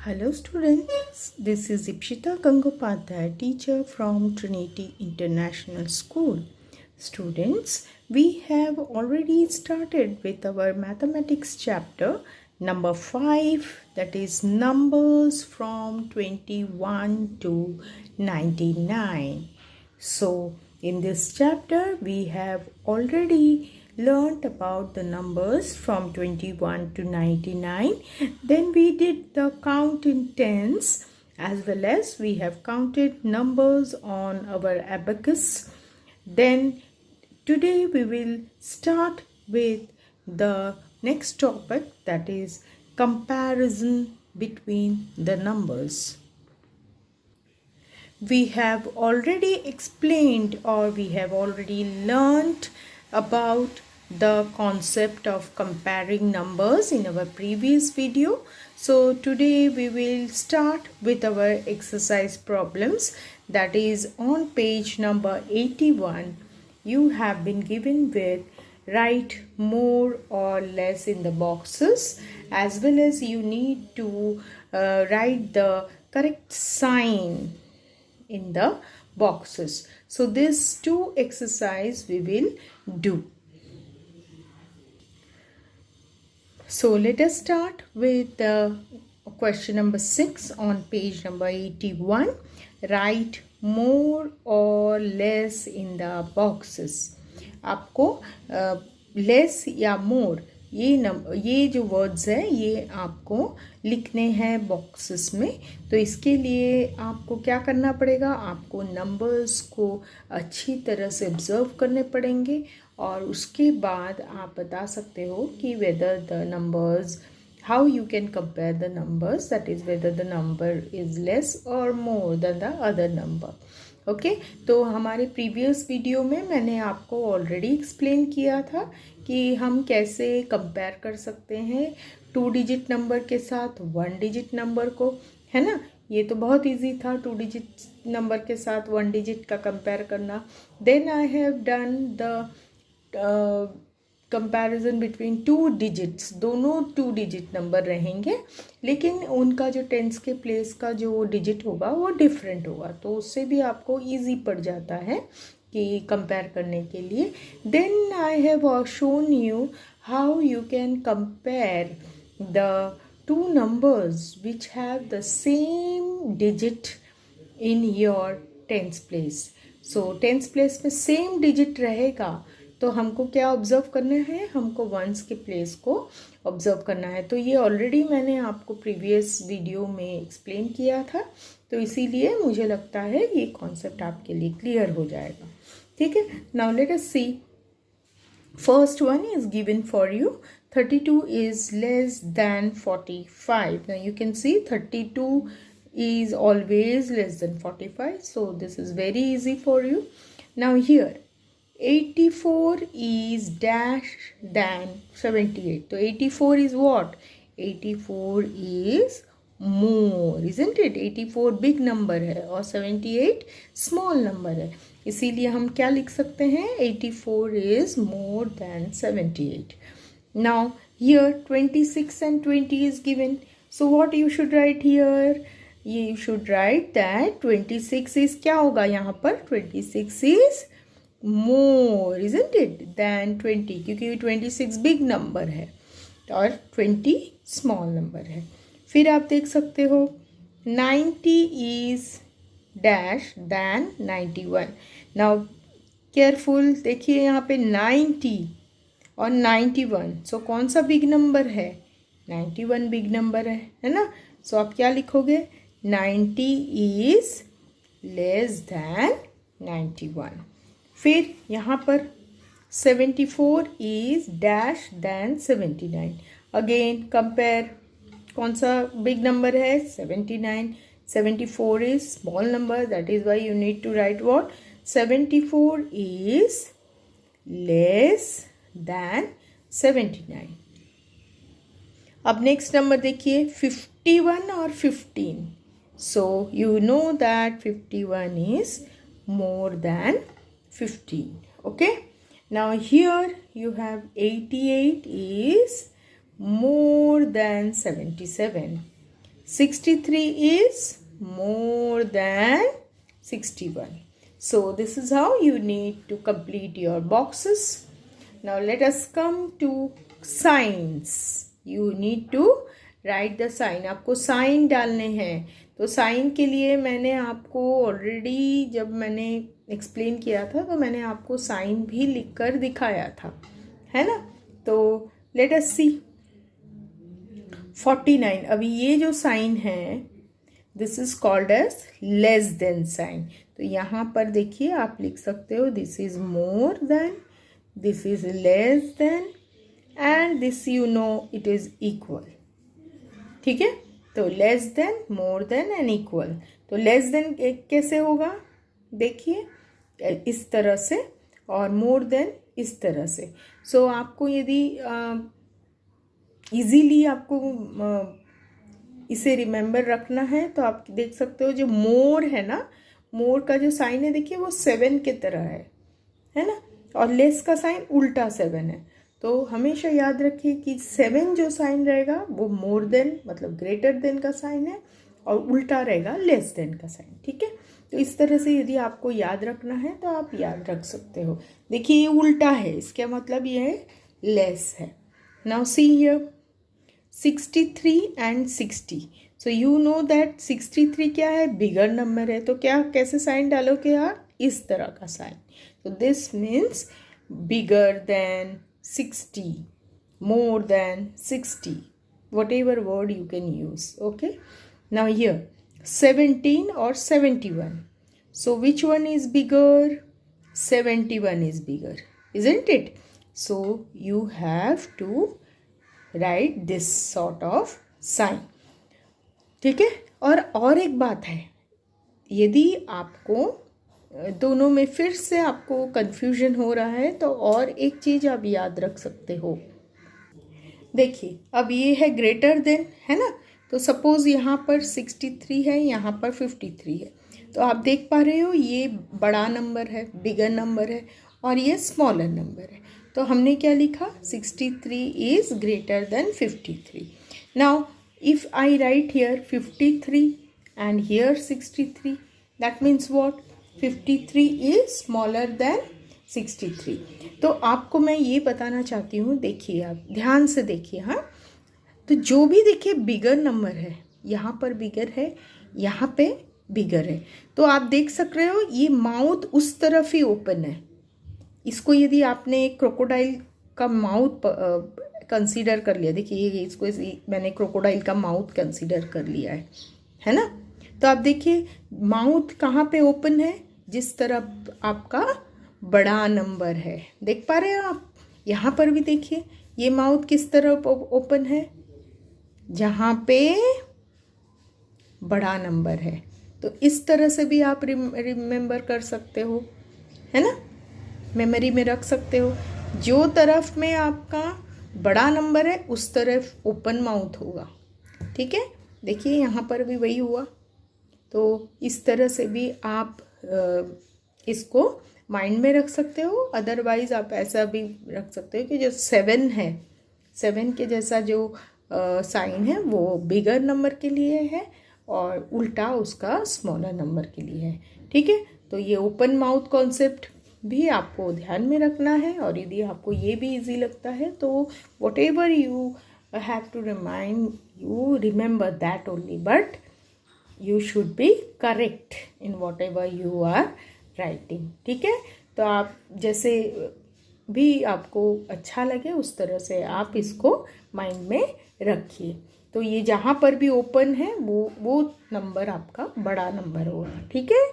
Hello students, this is Ipshita Gangopadhyay, teacher from Trinity International School. Students, we have already started with our mathematics chapter number 5, that is numbers from 21 to 99. So, in this chapter, we have already learned about the numbers from 21 to 99. Then we did the count in tens, as well as we have counted numbers on our abacus. Then today we will start with the next topic, that is comparison between the numbers. We have already explained, or we have already learned about the concept of comparing numbers in our previous video. So today we will start with our exercise problems, that is on page number 81. You have been given with write more or less in the boxes, as well as you need to write the correct sign in the boxes. So these two exercises we will do. So let us start with question number 6 on page number 81. Write more or less in the boxes. आपको less या more ये जो words है ये आपको लिखने हैं boxes में. तो इसके लिए आपको क्या करना पड़ेगा, आपको नंबर्स को अच्छी तरह से ऑब्जर्व करने पड़ेंगे और उसके बाद आप बता सकते हो कि whether the numbers, how you can compare the numbers, that is whether the number is less or more than the other number. Okay, तो हमारे प्रीवियस वीडियो में मैंने आपको ऑलरेडी एक्सप्लेन किया था कि हम कैसे कंपेयर कर सकते हैं 2 डिजिट नंबर के साथ 1 डिजिट नंबर को, है ना. ये तो बहुत इजी था 2 डिजिट नंबर के साथ 1 डिजिट का कंपेयर करना. Then I have done the comparison between 2 digits. दोनों 2 डिजिट नंबर रहेंगे, लेकिन उनका जो टेंस के प्लेस का जो डिजिट होगा वो डिफरेंट होगा, तो उससे भी आपको इजी पड़ जाता है कि कंपेयर करने के लिए. Then I have shown you how you can compare the 2 numbers which have the same digit in your tens place. So tens place में सेम डिजिट रहेगा तो हमको क्या ऑब्जर्व करना है, हमको वंस के प्लेस को ऑब्जर्व करना है. तो ये ऑलरेडी मैंने आपको प्रीवियस वीडियो में एक्सप्लेन किया था, तो इसीलिए मुझे लगता है ये कॉन्सेप्ट आपके लिए क्लियर हो जाएगा. ठीक है, now let us see. First one is given for you. 32 is less than 45. Now you can see 32 is always less than 45. So this is very easy for you. Now here 84 is dash than 78. So 84 is what? 84 is more, isn't it? 84 big number है और 78 small number है. इसीलिए हम क्या लिख सकते हैं, 84 is more than 78. Now here 26 and 20 is given. So what you should write here? You should write that 26 is क्या होगा यहाँ पर, 26 is more, isn't it, than 20, क्योंकि 26 big number है और 20 small number है. फिर आप देख सकते हो 90 is dash than 91. Now careful, देखिए यहाँ पे 90 और 91. सो कौन सा बिग नंबर है, 91 बिग नंबर है ना. सो आप क्या लिखोगे, 90 इज लेस दैन 91. फिर यहाँ पर 74 is dash than 79. Again compare, कौन सा बिग नंबर है, 79. 74 is small number, that is why you need to write what, 74 is less than 79. अब नेक्स्ट नंबर देखिए 51 और 15. So you know that 51 is more than 15. Okay, now here you have 88 is more than 77. 63 is more than 61. So this is how you need to complete your boxes. Now let us come to signs. You need to write the sign. आपको sign डालने हैं. तो sign के लिए मैंने आपको already जब मैंने एक्सप्लेन किया था तो मैंने आपको साइन भी लिखकर दिखाया था, है ना. तो लेट अस सी 49. अभी ये जो साइन है this is called as less than sign. तो यहाँ पर देखिए आप लिख सकते हो this is more than, this is less than and this you know it is equal. ठीक है. तो less than, more than and equal. तो लेस देन कैसे होगा देखिए इस तरह से, और मोर देन इस तरह से. सो आपको यदि इजीली आपको इसे रिमेंबर रखना है तो आप देख सकते हो जो मोर है ना, मोर का जो साइन है देखिए वो 7 के तरह है ना, और लेस का साइन उल्टा 7 है. तो हमेशा याद रखिए कि 7 जो साइन रहेगा वो मोर देन मतलब ग्रेटर देन का साइन है और उल्टा रहेगा लेस देन का साइन. ठीक है. तो इस तरह से यदि आपको याद रखना है तो आप याद रख सकते हो. देखिए ये उल्टा है, इसका मतलब ये है लेस है. Now see here 63 and 60. So you know that 63 क्या है, बिगर नंबर है. तो क्या कैसे साइन डालोगे यार, इस तरह का साइन. तो this means bigger than 60, more than 60, whatever word you can use. Okay. Now here 17 or 71. So which one is bigger? 71 is bigger, isn't it? So you have to write this sort of sign. ठीक है. और एक बात है, यदि आपको दोनों में फिर से आपको कन्फ्यूजन हो रहा है तो और एक चीज़ आप याद रख सकते हो. देखिए अब ये है ग्रेटर देन, है ना. तो सपोज़ यहाँ पर 63 है, यहाँ पर 53 है. तो आप देख पा रहे हो ये बड़ा नंबर है, बिगर नंबर है, और ये स्मॉलर नंबर है. तो हमने क्या लिखा, 63 is greater than 53. Now if I right here 53 and here 63, that means what, 53 is smaller than 63. तो आपको मैं ये बताना चाहती हूँ, देखिए आप ध्यान से देखिए. हाँ, तो जो भी देखिए बिगर नंबर है, यहाँ पर बिगर है, यहाँ पे बिगर है. तो आप देख सक रहे हो ये माउथ उस तरफ ही ओपन है. इसको यदि आपने एक क्रोकोडाइल का माउथ कंसीडर कर लिया, देखिए इसको मैंने क्रोकोडाइल का माउथ कंसीडर कर लिया है ना. तो आप देखिए माउथ कहाँ पे ओपन है, जिस तरफ आपका बड़ा नंबर है. देख पा रहे हैं आप. यहाँ पर भी देखिए ये माउथ किस तरफ ओपन है, जहाँ पे बड़ा नंबर है. तो इस तरह से भी आप रिमेंबर कर सकते हो, है ना, मेमोरी में रख सकते हो. जो तरफ में आपका बड़ा नंबर है उस तरफ ओपन माउथ होगा. ठीक है. देखिए यहाँ पर भी वही हुआ. तो इस तरह से भी आप इसको माइंड में रख सकते हो. अदरवाइज आप ऐसा भी रख सकते हो कि जो 7 है, 7 के जैसा जो साइन है वो बिगर नंबर के लिए है और उल्टा उसका स्मॉलर नंबर के लिए है. ठीक है. तो ये ओपन माउथ कॉन्सेप्ट भी आपको ध्यान में रखना है. और यदि आपको ये भी इजी लगता है तो whatever you have to remind, you remember that only, but you should be correct in whatever you are writing. ठीक है. तो आप जैसे भी आपको अच्छा लगे उस तरह से आप इसको माइंड में रखिए. तो ये जहाँ पर भी ओपन है वो नंबर आपका बड़ा नंबर होगा. ठीक है.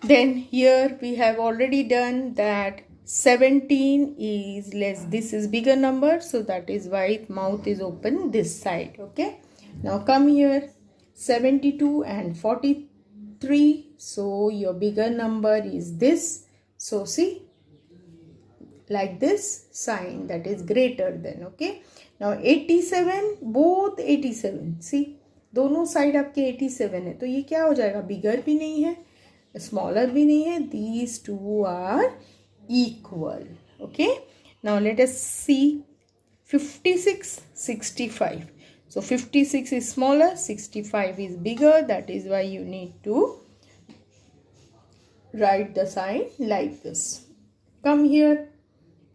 Then here we have already done that 17 is less, this is bigger number, so that is why mouth is open this side. Okay. Now come here 72 and 43. So your bigger number is this. So see, like this sign, that is greater than. Okay. Now 87, both 87. See, दोनों side आपके 87 है. तो ये क्या हो जाएगा, बिगर भी नहीं है, स्मॉलर भी नहीं है. These two are equal. Okay. Now let us see 56, 65. So 56 is smaller, 65 is bigger. That is why you need to write the sign like this. Come here,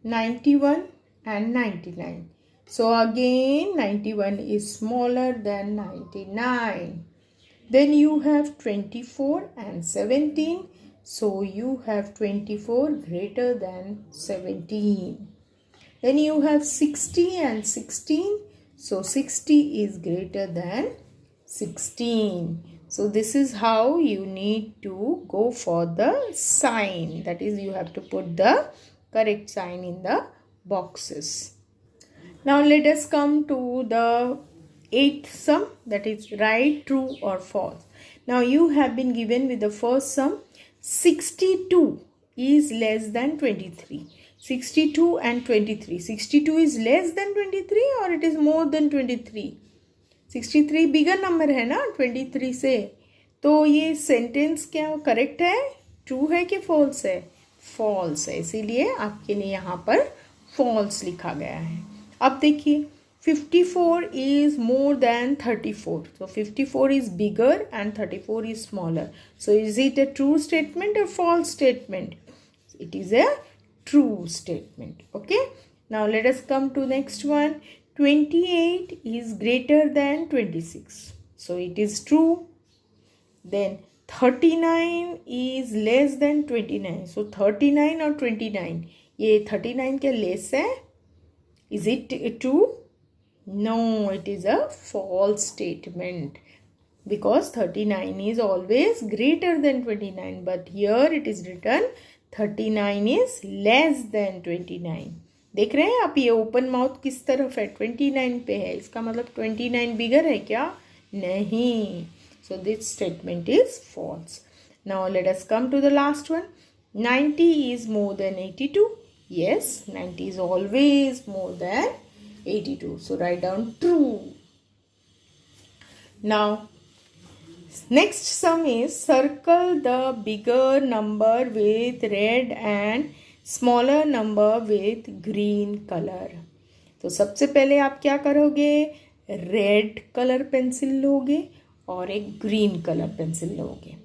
91 and 99. So again 91 is smaller than 99. Then you have 24 and 17. So you have 24 greater than 17. Then you have 60 and 16. So 60 is greater than 16. So this is how you need to go for the sign. That is, you have to put the correct sign in the boxes. Now let us come to the 8th sum, that is write true or false. Now you have been given with the first sum, 62 is less than 23. 62 and 23. 62 is less than 23 or it is more than 23? 63 bigger number है ना 23 से, तो ये sentence क्या correct है, true है कि false है? फॉल्स है, इसीलिए आपके लिए यहाँ पर फॉल्स लिखा गया है. अब देखिए 54 is more than 34. So 54 is bigger and 34 is smaller. So is it a true statement or false statement? It is a true statement. Okay. Now let us come to next one. 28 is greater than 26. So it is true. Then 39 is less than 29. So 39 or 29? ये 39 के less है? Is it true? No, it is a false statement. Because 39 is always greater than 29. But here it is written 39 is less than 29. देख रहे हैं आप, ये open mouth किस तरफ है? 29 पे है. इसका मतलब 29 बिगर है क्या? नहीं. So this statement is false. Now let us come to the last one. 90 is more than 82. Yes, 90 is always more than 82. So write down true. Now next sum is circle the bigger number with red and smaller number with green color. तो सबसे पहले आप क्या करोगे? Red colour pencil लोगे और एक green colour pencil लोगे.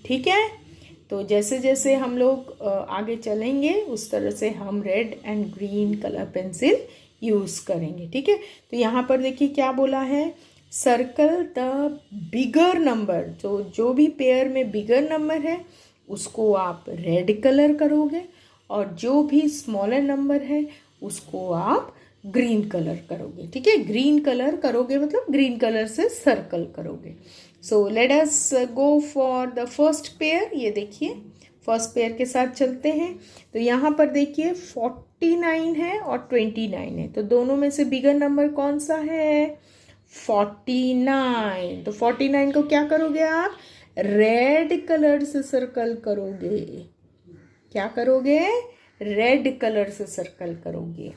ठीक है. तो जैसे जैसे हम लोग आगे चलेंगे उस तरह से हम red and green colour pencil use करेंगे. ठीक है. तो यहाँ पर देखिए क्या बोला है, सर्कल द बिगर नंबर. तो जो भी पेयर में बिगर नंबर है उसको आप रेड कलर करोगे और जो भी स्मॉलर नंबर है उसको आप ग्रीन कलर करोगे. ठीक है. ग्रीन कलर करोगे मतलब ग्रीन कलर से सर्कल करोगे. सो let us go for the first pair. ये देखिए फर्स्ट पेयर के साथ चलते हैं. तो यहाँ पर देखिए 49 है और 29 है. तो दोनों में से बिगर नंबर कौन सा है? 49. तो 49 को क्या करोगे आप? रेड कलर से सर्कल करोगे. क्या करोगे? रेड कलर से सर्कल करोगे.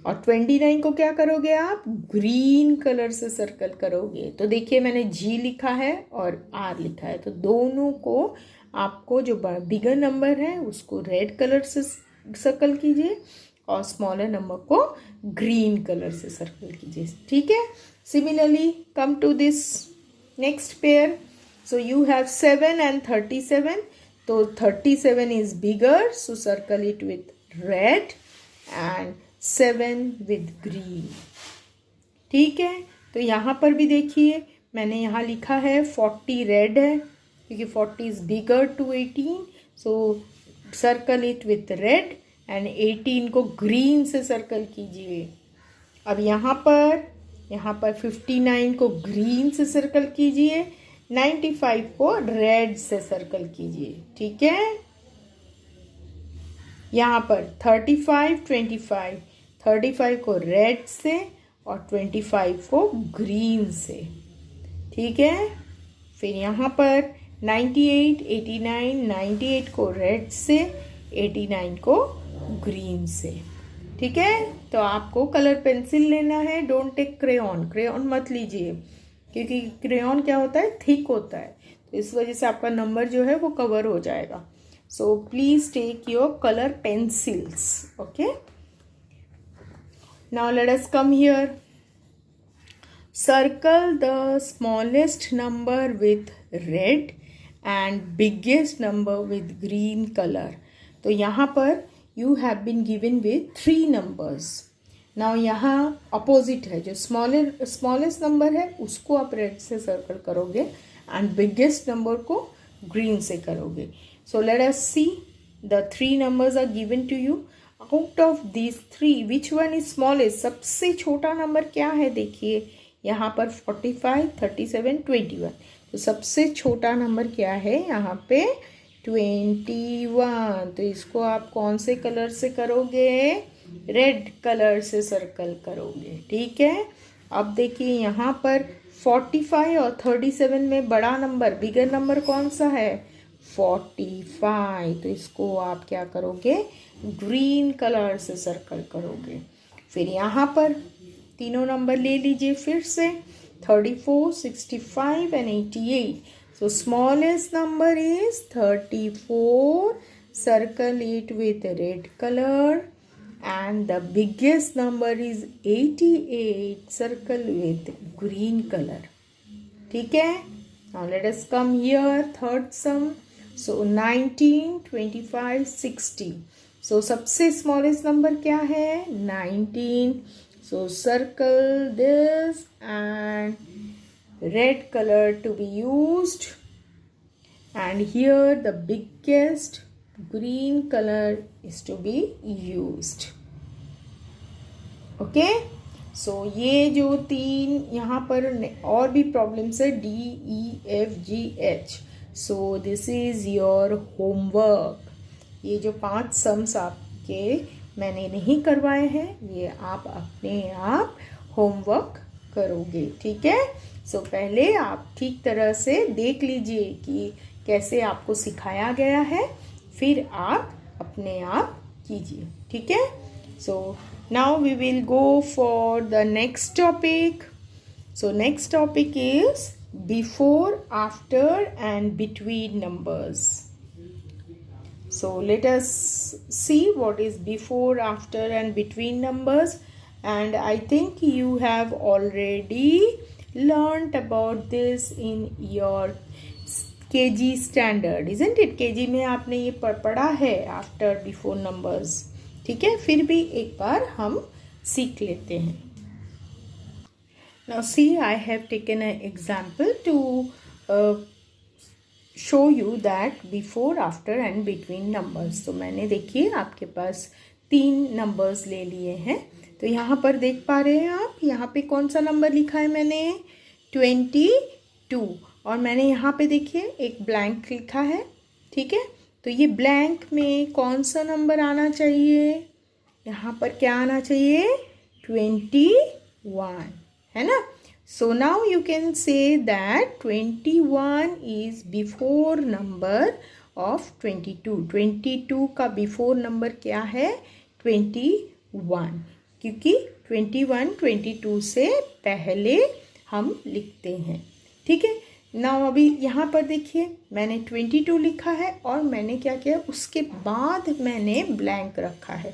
और 29 को क्या करोगे आप? ग्रीन कलर से सर्कल करोगे. तो देखिए मैंने जी लिखा है और आर लिखा है. तो दोनों को आपको जो बिगर नंबर है उसको रेड कलर से सर्कल कीजिए और स्मॉलर नंबर को ग्रीन कलर से सर्कल कीजिए. ठीक है. Similarly come to this next pair. So you have 7 and 37. तो 37 is bigger, so circle it with red and 7 with green. ठीक है. तो यहाँ पर भी देखिए मैंने यहाँ लिखा है 40 रेड है क्योंकि 40 is bigger to 18, so circle it with red and 18 को ग्रीन से सर्कल कीजिए. अब यहाँ पर 59 को ग्रीन से सर्कल कीजिए, 95 को रेड से सर्कल कीजिए. ठीक है. यहाँ पर 35, 25, 35 को रेड से और 25 को ग्रीन से. ठीक है. फिर यहाँ पर 98, 89, 98 को रेड से, 89 को ग्रीन से. ठीक है. तो आपको कलर पेंसिल लेना है. Don't take crayon. क्रेयॉन मत लीजिए क्योंकि क्रेयॉन क्या होता है? थिक होता है. तो इस वजह से आपका नंबर जो है वो कवर हो जाएगा. So please take your colour pencils. Okay. Now let us come here. Circle the smallest number with red and biggest number with green color. तो यहाँ पर you have been given with 3 numbers. Now यहाँ opposite है, जो smallest number है उसको आप red से circle करोगे and biggest number को green से करोगे. So let us see, the 3 numbers are given to you. Out of these 3, which one is smallest? सबसे छोटा नंबर क्या है? देखिए यहाँ पर 45, 37, 21. तो सबसे छोटा नंबर क्या है यहाँ पे? 21. तो इसको आप कौन से कलर से करोगे? रेड कलर से सर्कल करोगे. ठीक है. अब देखिए यहाँ पर 45 और 37 में बड़ा नंबर, बिगर नंबर कौन सा है? 45. तो इसको आप क्या करोगे? ग्रीन कलर से सर्कल करोगे. फिर यहाँ पर तीनों नंबर ले लीजिए फिर से, 34, 65 and 88. So smallest number is 34. Circle it with red color. And the biggest number is 88. Circle with green color. ठीक है. Now let us come here. Third sum. So 19, 25, 60. So सबसे smallest number क्या है? 19. So circle this and red color to be used. And here the biggest green color is to be used. Okay. So ये जो 3 यहाँ पर और भी problems है, D, E, F, G, H. So this is your homework. ये जो 5 sums आपके मैंने नहीं करवाए हैं, ये आप अपने आप होमवर्क करोगे. ठीक है. सो पहले आप ठीक तरह से देख लीजिए कि कैसे आपको सिखाया गया है, फिर आप अपने आप कीजिए. ठीक है. So now we will go for the next topic. So next topic is before, after and between numbers. So let us see what is before, after and between numbers. And I think you have already learnt about this in your KG standard, isn't it? KG में आपने ये पढ़ा है after, before numbers. ठीक है. फिर भी एक बार हम सीख लेते हैं. Now see, I have taken an example to show you that before, after and between numbers. तो मैंने देखिए आपके पास 3 numbers ले लिए हैं. तो यहाँ पर देख पा रहे हैं आप, यहाँ पे कौन सा नंबर लिखा है मैंने? 22. और मैंने यहाँ पे देखिए एक ब्लैंक लिखा है. ठीक है. तो ये ब्लैंक में कौन सा नंबर आना चाहिए? यहाँ पर क्या आना चाहिए? 21, है ना. So now you can say that 21 is before number of 22. 22 का before number क्या है? 21. क्योंकि 21 22 से पहले हम लिखते हैं. ठीक है. Now अभी यहाँ पर देखिए मैंने 22 लिखा है और मैंने क्या किया, उसके बाद मैंने ब्लैंक रखा है.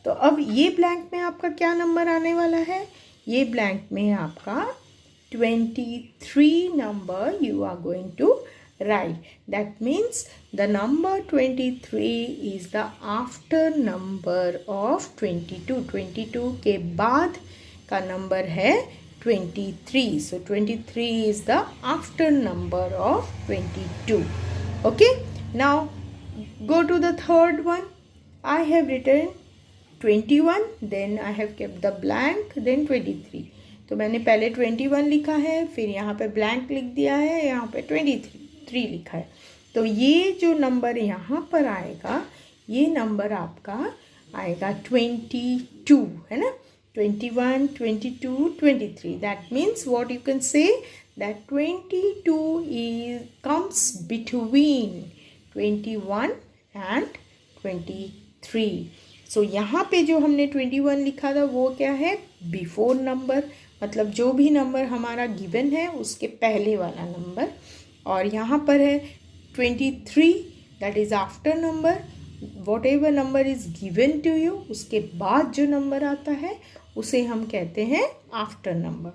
तो अब ये ब्लैंक में आपका क्या नंबर आने वाला है? ये ब्लैंक में आपका 23 number you are going to write. That means the number 23 is the after number of 22. 22 के बाद का number है 23. So 23 is the after number of 22. Okay. Now go to the third one. I have written 21, then I have kept the blank, then 23. तो मैंने पहले 21 लिखा है, फिर यहाँ पे ब्लैंक लिख दिया है, यहाँ पे 23 लिखा है. तो ये जो नंबर यहाँ पर आएगा, ये नंबर आपका आएगा 22, है ना. 21, 22, 23. That means what you can say that 22 comes between 21 and 23. So यहाँ पे जो हमने 21 लिखा था वो क्या है? बिफोर नंबर, मतलब जो भी नंबर हमारा गिवन है उसके पहले वाला नंबर. और यहाँ पर है 23, that is after number. Whatever number is given to you, उसके बाद जो नंबर आता है उसे हम कहते हैं after number.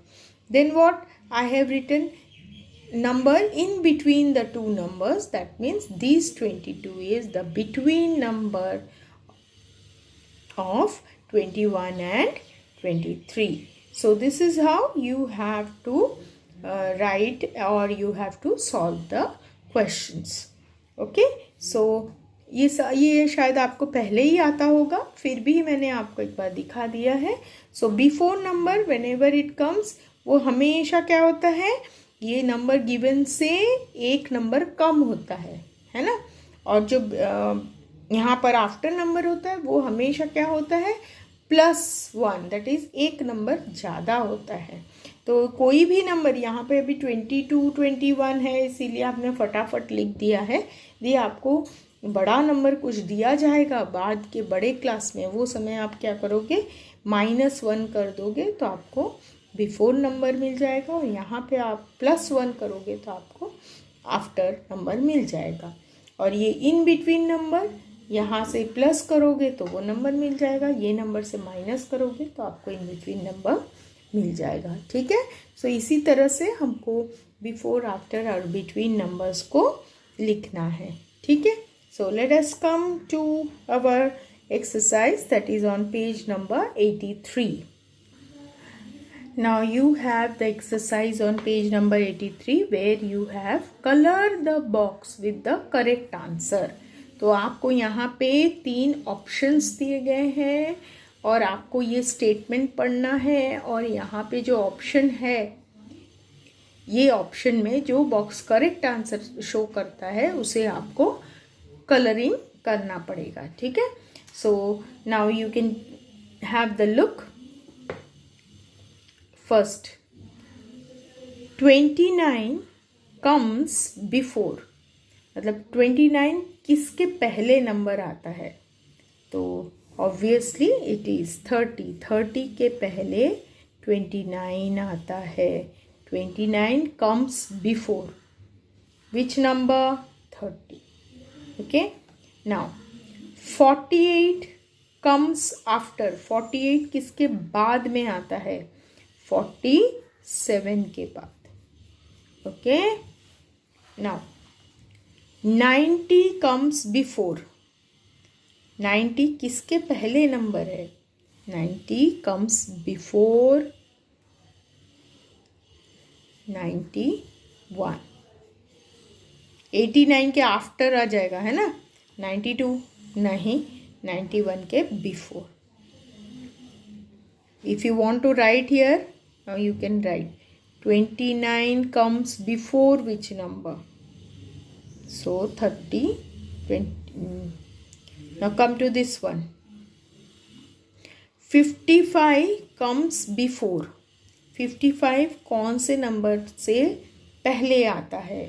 Then what I have written? Number in between the two numbers. That means this 22 is the between number of 21 and 23. So this is how you have to write, or you have to solve the questions. Okay, so ये शायद आपको पहले ही आता होगा, फिर भी मैंने आपको एक बार दिखा दिया है. So before number whenever it comes, वो हमेशा क्या होता है, ये नंबर गिवन से एक नंबर कम होता है ना. और जो यहाँ पर आफ्टर नंबर होता है वो हमेशा क्या होता है, +1, दैट इज एक नंबर ज़्यादा होता है. तो कोई भी नंबर, यहाँ पे अभी 22, 21 है, इसीलिए आपने फटाफट लिख दिया है. ये आपको बड़ा नंबर कुछ दिया जाएगा बाद के बड़े क्लास में, वो समय आप क्या करोगे, -1 कर दोगे तो आपको बिफोर नंबर मिल जाएगा, और यहाँ पे आप +1 करोगे तो आपको आफ्टर नंबर मिल जाएगा. और ये इन बिटवीन नंबर, यहाँ से प्लस करोगे तो वो नंबर मिल जाएगा, ये नंबर से माइनस करोगे तो आपको इन बिटवीन नंबर मिल जाएगा. ठीक है. सो इसी तरह से हमको बिफोर, आफ्टर और बिटवीन नंबर्स को लिखना है. ठीक है. So let us come to our exercise that is on page number 83. Now you have the exercise on page number 83 where you have colored the box with the correct answer. तो आपको यहाँ पे 3 options दिए गए हैं और आपको ये स्टेटमेंट पढ़ना है, और यहाँ पे जो ऑप्शन है, ये ऑप्शन में जो बॉक्स करेक्ट आंसर शो करता है उसे आपको कलरिंग करना पड़ेगा. ठीक है. So now you can have the look. First, 29 comes before, मतलब 29 किसके पहले नंबर आता है, तो obviously it is 30. 30 के पहले 29 आता है. 29 comes before which number? 30. Okay. Now 48 comes after. 48 किसके बाद में आता है? 47 के बाद. ओके. Now 90 comes before. 90 किसके पहले नंबर है? 90 comes before 91. 89 के आफ्टर आ जाएगा, है ना. 92 नहीं, 91 के before. If you want to write here, now you can write 29 comes before which number, so 30, 20. Now come to this one. 55 comes before. 55 कौन से नंबर से पहले आता है?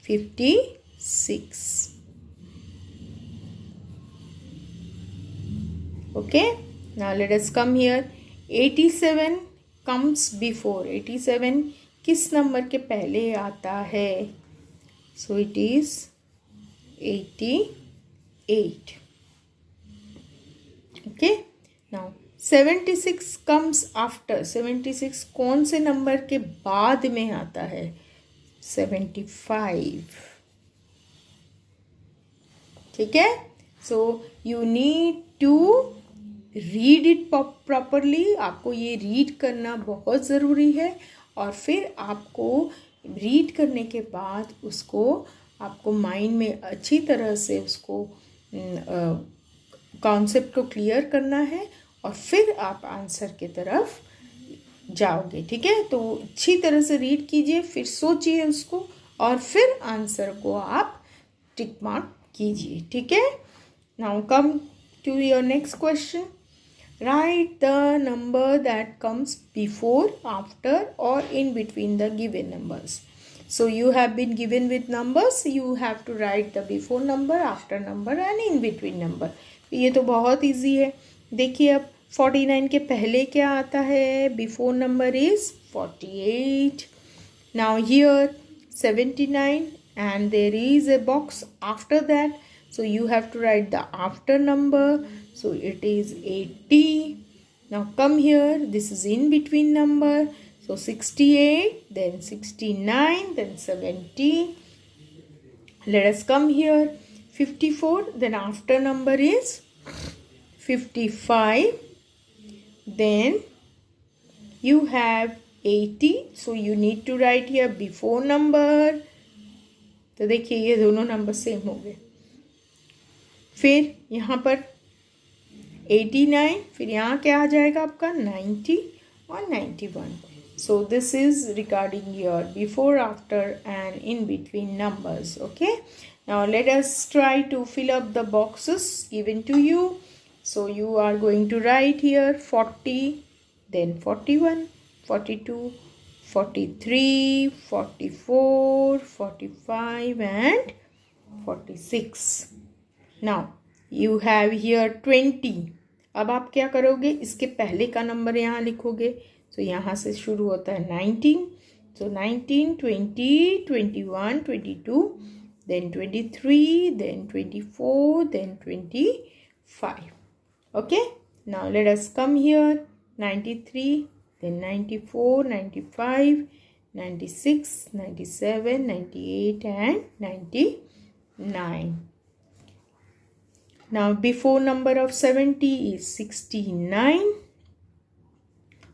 56. Okay, now let us come here. 87 comes before. 87 किस number के पहले आता है? So it is 88. Okay, now 76 comes after. 76 कौन से नंबर के बाद में आता है? 75. ठीक है. So you need to read it properly. आपको ये रीड करना बहुत ज़रूरी है, और फिर आपको रीड करने के बाद उसको आपको माइंड में अच्छी तरह से उसको कॉन्सेप्ट को क्लियर करना है, और फिर आप आंसर की तरफ जाओगे. ठीक है. तो अच्छी तरह से रीड कीजिए, फिर सोचिए उसको, और फिर आंसर को आप टिक मार्क कीजिए. ठीक है. Now come to your next question. Write the number that comes before, after or in between the given numbers. So you have been given with numbers, you have to write the before number, after number and in between number. ये तो बहुत easy है. देखिए अब 49 के पहले क्या आता है? Before number is 48. Now here 79 and there is a box after that. So you have to write the after number. So it is 80. Now come here. This is in between number. So 68, then 69, then 70. Let us come here. 54, then after number is 55. Then you have 80. So you need to write here before number. तो देखिए ये दोनों number same हो गए. फिर यहाँ पर 89, फिर यहाँ क्या आ जाएगा आपका 90 और 91. So this is regarding your before, after and in between numbers. Okay. Now let us try to fill up the boxes given to you. So you are going to write here 40, then 41, 42, 43, 44, 45 and 46. Now you have here 20. अब आप क्या करोगे, इसके पहले का number यहाँ लिखोगे. तो यहाँ से शुरू होता है 19. So 19, 20, 21, 22, then 23, then 24, then 25. Okay. Now let us come here. 93, then 94, 95, 96, 97, 98 and 99. Now before number of 70 is 69.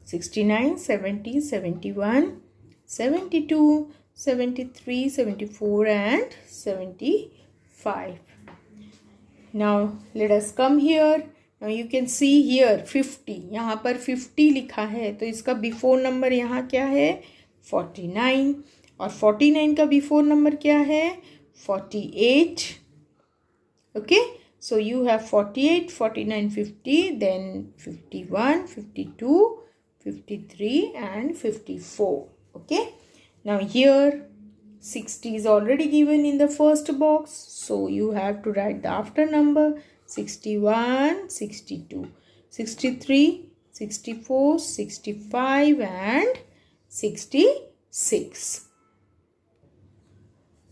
69, 70, 71, 72, 73, 74 and 75. Now let us come here. Now you can see here 50. यहाँ पर 50 लिखा है तो इसका बिफोर नंबर यहाँ क्या है 49 और 49 का बिफोर नंबर क्या है 48. Okay. So you have 48, 49, 50, then 51, 52, 53 and 54. Okay. Now here 60 is already given in the first box. So you have to write the after number 61, 62, 63, 64, 65 and 66.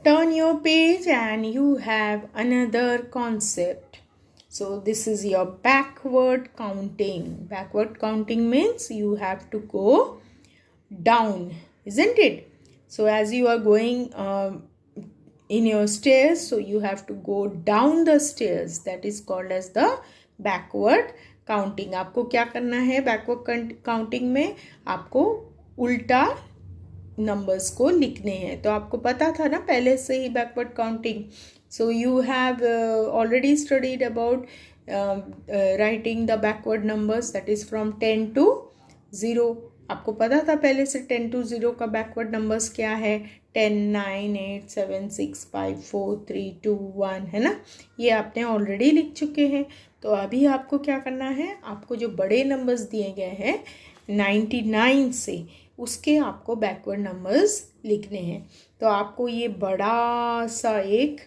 Turn your page and you have another concept. So this is your backward counting. Backward counting means you have to go down, isn't it? So as you are going in your stairs, so you have to go down the stairs. That is called as the backward counting. आपको क्या करना है backward counting में? आपको उल्टा numbers को लिखने हैं. तो आपको पता था ना पहले से ही backward counting. So you have already studied about writing the backward numbers, that is from 10 to 0. आपको पता था पहले से 10 to 0 का बैकवर्ड नंबर्स क्या है 10, 9, 8, 7, 6, 5, 4, 3, 2, 1 है ना. ये आपने ऑलरेडी लिख चुके हैं. तो अभी आपको क्या करना है, आपको जो बड़े नंबर्स दिए गए हैं 99 से, उसके आपको बैकवर्ड नंबर्स लिखने हैं. तो आपको ये बड़ा सा एक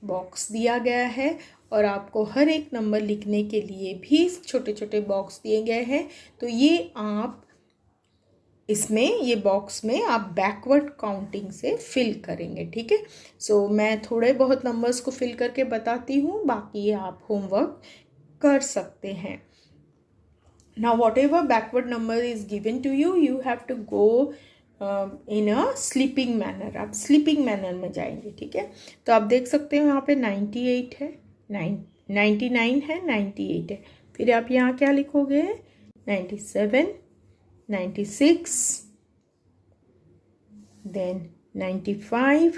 बॉक्स दिया गया है और आपको हर एक नंबर लिखने के लिए भी छोटे छोटे बॉक्स दिए गए हैं. तो ये आप इसमें ये बॉक्स में आप बैकवर्ड काउंटिंग से फिल करेंगे. ठीक है. सो मैं थोड़े बहुत नंबर्स को फिल करके बताती हूँ, बाकी आप होमवर्क कर सकते हैं. Now whatever backward number is given to you, you have to go in a sleeping manner. आप sleeping manner में जाएंगे. ठीक है. तो आप देख सकते हो यहाँ पे 98 है, 99 है, 98 है. फिर आप यहाँ क्या लिखोगे 97, 96, then 95,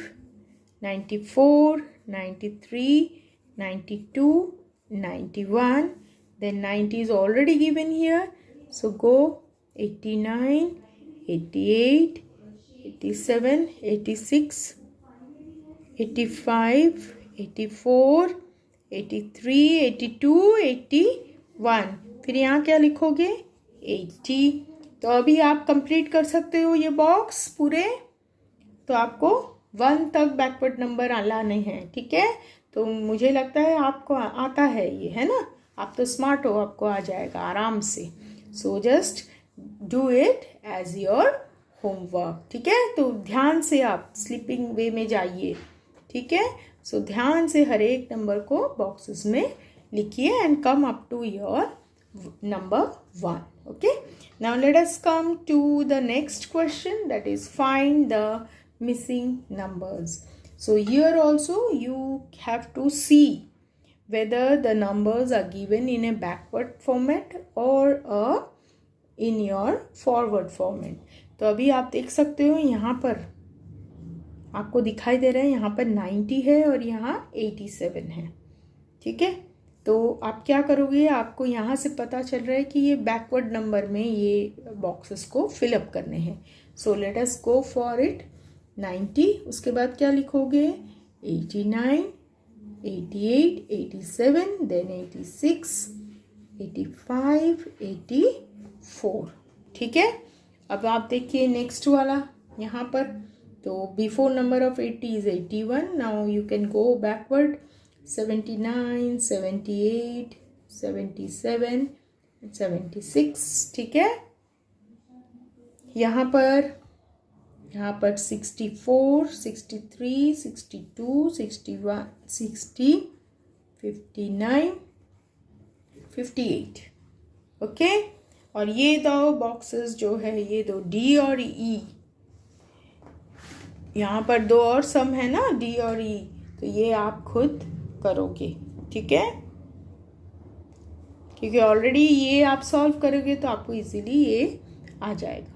94, 93, 92, 91. Then 90 is already given here. So go 89, 88, 87, 86, 85, 84, 83, 82, 81. फिर यहाँ क्या लिखोगे 80. तो अभी आप कंप्लीट कर सकते हो ये बॉक्स पूरे. तो आपको 1 तक बैकवर्ड नंबर लाने हैं. ठीक है. तो मुझे लगता है आपको आता है ये, है ना. आप तो स्मार्ट हो, आपको आ जाएगा आराम से. So just do it as your homework. ठीक है. तो ध्यान से आप स्लीपिंग वे में जाइए. ठीक है. सो ध्यान से हर एक नंबर को बॉक्सेस में लिखिए and come up to your number 1. Okay. Now let us come to the next question, that is find the missing numbers. So here also you have to see whether the numbers are given in a backward format or in your forward format. तो अभी आप देख सकते हो यहाँ पर आपको दिखाई दे रहा है, यहाँ पर 90 है और यहाँ 87 है, ठीक है। तो आप क्या करोगे, आपको यहाँ से पता चल रहा है कि ये बैकवर्ड नंबर में ये बॉक्सेस को फिलअप करने हैं। सो let us go for it. 90, उसके बाद क्या लिखोगे, 89, 88, 87, देन 86, 85, 84, ठीक है। अब आप देखिए नेक्स्ट वाला यहाँ पर, तो before number of 80 is 81. Now you can go backward, 79, 78, 77, 76, ठीक है। यहाँ पर 64, 63, 62, 61, 60, 59, 58, ओके। और ये दो बॉक्सेस जो है, ये दो डी और ई, यहाँ पर दो और सम है ना, डी और ई, तो ये आप खुद करोगे, ठीक है, क्योंकि ऑलरेडी ये आप सॉल्व करोगे तो आपको इजीली ये आ जाएगा।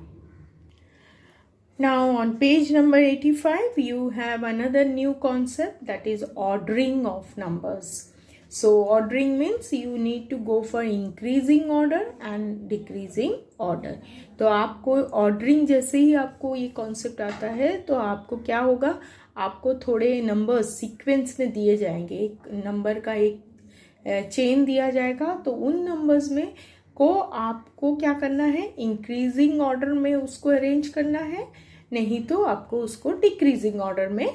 Now on page number 85 you have another new concept, that is ordering of numbers. So ordering means you need to go for increasing order and decreasing order. तो आपको ordering जैसे ही आपको ये concept आता है तो आपको क्या होगा, आपको थोड़े नंबर्स सीक्वेंस में दिए जाएंगे, एक नंबर का एक चेन दिया जाएगा, तो उन नंबर्स में को आपको क्या करना है, इंक्रीजिंग ऑर्डर में उसको अरेंज करना है, नहीं तो आपको उसको डिक्रीजिंग ऑर्डर में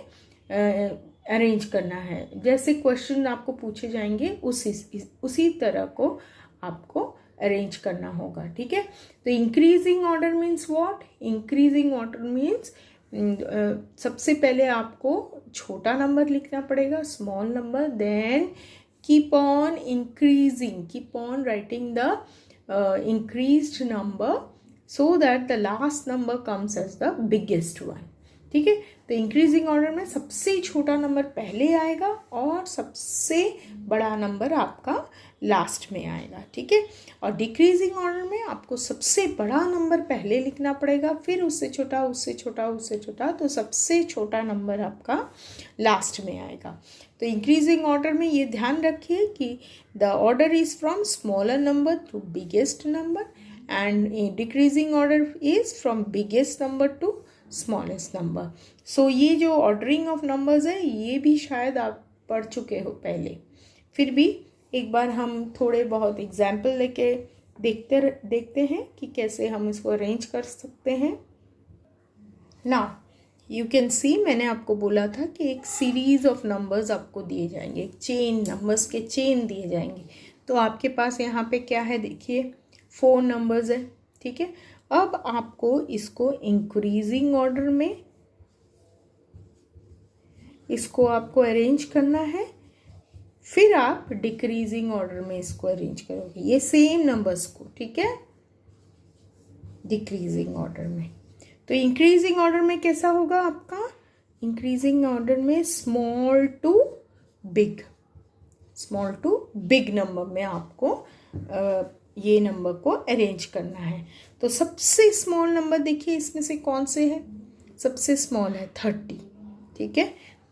अरेंज करना है। जैसे क्वेश्चन आपको पूछे जाएंगे उसी तरह को आपको अरेंज करना होगा, ठीक है। तो increasing order means what, increasing order means सबसे पहले आपको छोटा नंबर लिखना पड़ेगा, small number, then keep on increasing, keep on writing the increased number so that the last number comes as the biggest one, ठीक है। तो इंक्रीजिंग ऑर्डर में सबसे छोटा नंबर पहले आएगा और सबसे बड़ा नंबर आपका लास्ट में आएगा, ठीक है। और डिक्रीजिंग ऑर्डर में आपको सबसे बड़ा नंबर पहले लिखना पड़ेगा, फिर उससे छोटा, उससे छोटा, उससे छोटा, तो सबसे छोटा नंबर आपका लास्ट में आएगा। तो इंक्रीजिंग ऑर्डर में ये ध्यान रखिए कि the order is from smaller number two biggest number and a decreasing order is from biggest number to smallest number. So ये जो ordering of numbers है ये भी शायद आप पढ़ चुके हो पहले, फिर भी एक बार हम थोड़े बहुत एग्जाम्पल लेके देखते हैं कि कैसे हम इसको अरेंज कर सकते हैं। Now you can see, मैंने आपको बोला था कि एक सीरीज ऑफ नंबर्स आपको दिए जाएंगे, एक चेन, नंबर्स के चेन दिए जाएंगे। तो आपके पास यहाँ पे क्या है, देखिए 4 नंबर्स है, ठीक है। अब आपको इसको इंक्रीजिंग ऑर्डर में इसको आपको अरेंज करना है, फिर आप डिक्रीजिंग ऑर्डर में इसको अरेंज करोगे, ये सेम नंबर्स को, ठीक है, डिक्रीजिंग ऑर्डर में। तो इंक्रीजिंग ऑर्डर में कैसा होगा आपका, इंक्रीजिंग ऑर्डर में स्मॉल टू बिग नंबर में आपको ये नंबर को अरेंज करना है। तो सबसे स्मॉल नंबर देखिए इसमें से कौन से है, सबसे स्मॉल है 30, ठीक है।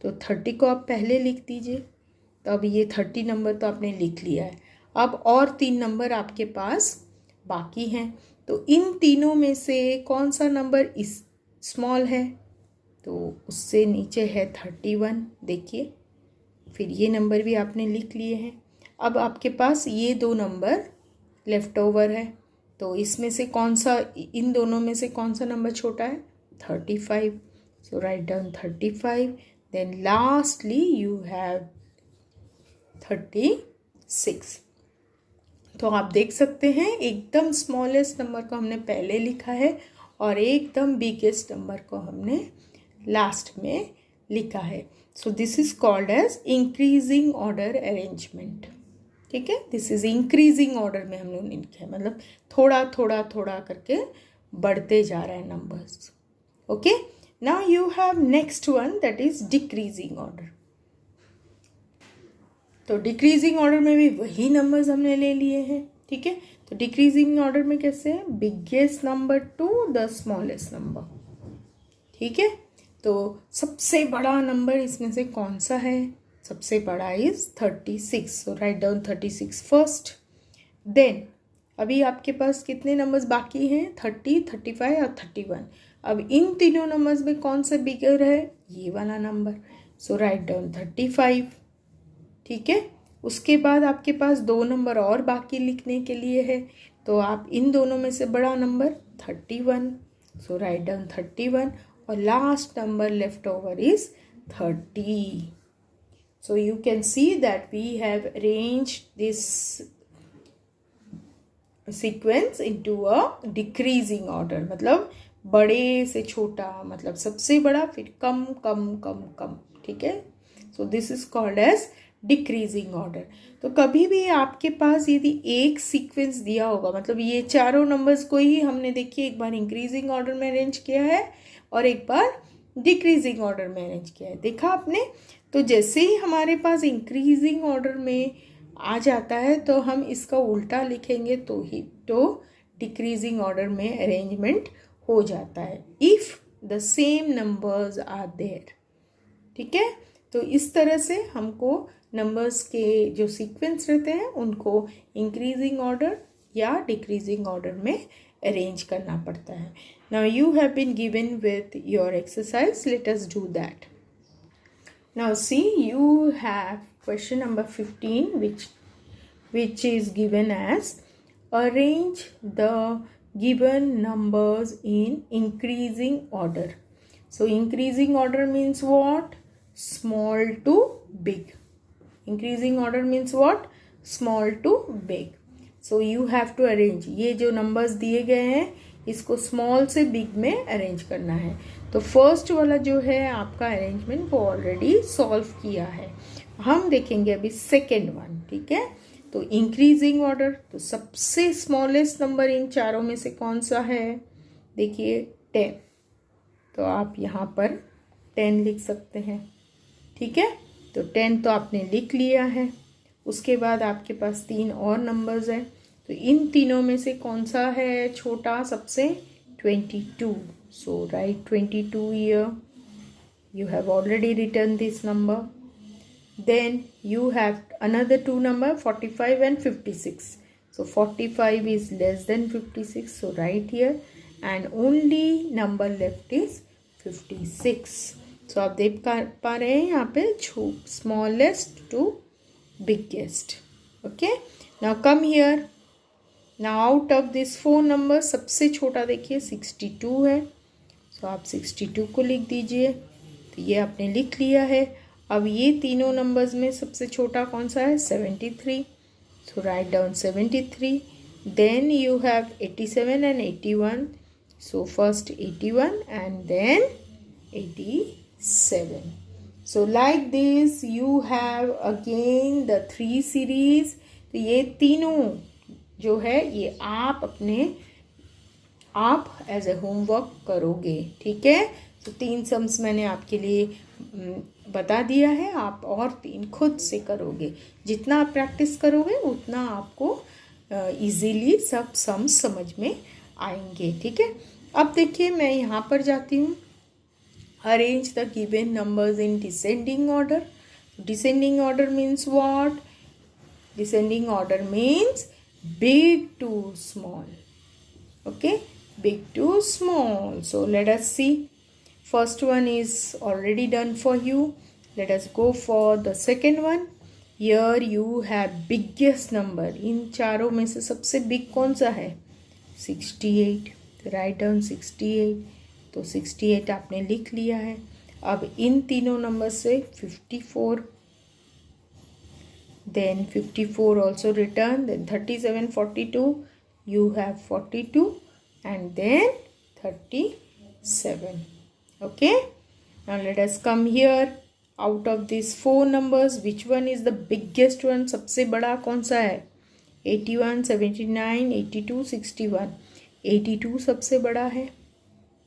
तो 30 को आप पहले लिख दीजिए, तो अब ये 30 नंबर तो आपने लिख लिया है। अब और 3 नंबर आपके पास बाकी हैं, तो इन तीनों में से कौन सा नंबर इस स्मॉल है, तो उससे नीचे है 31, देखिए, फिर ये नंबर भी आपने लिख लिए हैं। अब आपके पास ये 2 नंबर लेफ्ट ओवर है, तो इसमें से कौन सा, इन दोनों में से कौन सा नंबर छोटा है, 35, so write down 35, then lastly you have 36। तो आप देख सकते हैं एकदम स्मॉलेस्ट नंबर को हमने पहले लिखा है और एकदम बिगेस्ट नंबर को हमने लास्ट में लिखा है। So this is called as increasing order arrangement, ठीक है, दिस इज इंक्रीजिंग ऑर्डर में हम लोग ने लिखा है, मतलब थोड़ा थोड़ा थोड़ा करके बढ़ते जा रहे हैं numbers. Okay, now you have next one that is decreasing order. तो डिक्रीजिंग ऑर्डर में भी वही नंबर्स हमने ले लिए हैं. ठीक है, तो डिक्रीजिंग ऑर्डर में कैसे है, biggest number two the smallest number. ठीक है, तो सबसे बड़ा नंबर इसमें से कौन सा है, सबसे बड़ा is 36. So write down 36 first. Then अभी आपके पास कितने नंबर्स बाकी हैं, 30, 35 और 31. अब इन तीनों नंबर्स में कौन सा बिगर है, ये वाला नंबर. सो राइट डाउन 35. ठीक है, उसके बाद आपके पास दो नंबर और बाकी लिखने के लिए है, तो आप इन दोनों में से बड़ा नंबर 31. सो राइट डाउन 31 और last number left over is 30. So you can see that we have arranged this sequence into a decreasing order. मतलब बड़े से छोटा, मतलब सबसे बड़ा फिर कम कम कम कम. ठीक है, so this is called as decreasing order. तो कभी भी आपके पास यदि एक सीक्वेंस दिया होगा, मतलब ये चारों नंबर्स को ही हमने देखिए एक बार इंक्रीजिंग ऑर्डर में अरेंज किया है और एक बार डिक्रीजिंग ऑर्डर में अरेंज किया है, देखा आपने. तो जैसे ही हमारे पास इंक्रीजिंग ऑर्डर में आ जाता है तो हम इसका उल्टा लिखेंगे तो डिक्रीजिंग ऑर्डर में अरेंजमेंट हो जाता है, if the same numbers are there. ठीक है, तो इस तरह से हमको नंबर्स के जो सीक्वेंस रहते हैं उनको इंक्रीजिंग ऑर्डर या डिक्रीजिंग ऑर्डर में अरेंज करना पड़ता है. Now you have been given with your exercise, let us do that. Now see, you have question number 15 which is given as arrange the given numbers in increasing order. So increasing order means what? Small to big. Increasing order means what? Small to big. So you have to arrange. ये जो numbers दिए गए हैं इसको small से big में arrange करना है. तो फर्स्ट वाला जो है आपका अरेंजमेंट वो ऑलरेडी सॉल्व किया है. हम देखेंगे अभी सेकेंड वन. ठीक है, तो इंक्रीजिंग ऑर्डर, तो सबसे स्मॉलेस्ट नंबर इन चारों में से कौन सा है, देखिए 10. तो आप यहाँ पर 10 लिख सकते हैं. ठीक है, तो 10 तो आपने लिख लिया है. उसके बाद आपके पास तीन और नंबर्स हैं, तो इन तीनों में से कौन सा है छोटा सबसे, 22. So write 22 here. You have already written this number. Then you have another two number, 45 and 56. So 45 is less than 56. So write here, and only number left is 56. So आप देख पा रहे हैं यहाँ पे smallest to biggest. Okay. Now come here. Now out of this four numbers सबसे छोटा देखिए 62 है. तो आप 62 को लिख दीजिए. तो ये आपने लिख लिया है. अब ये तीनों नंबर्स में सबसे छोटा कौन सा है, 73. So write down 73. Then you have 87 and 81. So first 81 and then 87. So like this you have again the 3 series. तो ये तीनों जो है ये आप एज ए होमवर्क करोगे. ठीक है, तो 3 सम्स मैंने आपके लिए बता दिया है, आप और 3 खुद से करोगे. जितना आप प्रैक्टिस करोगे उतना आपको इजीली सब सम्स समझ में आएंगे. ठीक है, अब देखिए मैं यहाँ पर जाती हूँ. Arrange the given numbers in descending order. Descending order means what, descending order means big to small. Okay, big to small. So let us see. First one is already done for you. Let us go for the second one. Here you have biggest number. इन चारों में से सबसे big कौन सा है, 68. Write down 68. तो 68 आपने लिख लिया है. अब इन तीनों नंबर से 54. Then 54 also return. Then 37, 42. You have 42 and then 37. Okay. Now let us come here. Out of this 4 numbers which one is the biggest one, सबसे बड़ा कौन सा है? 81, 79, 82, 61। 82 सबसे बड़ा है,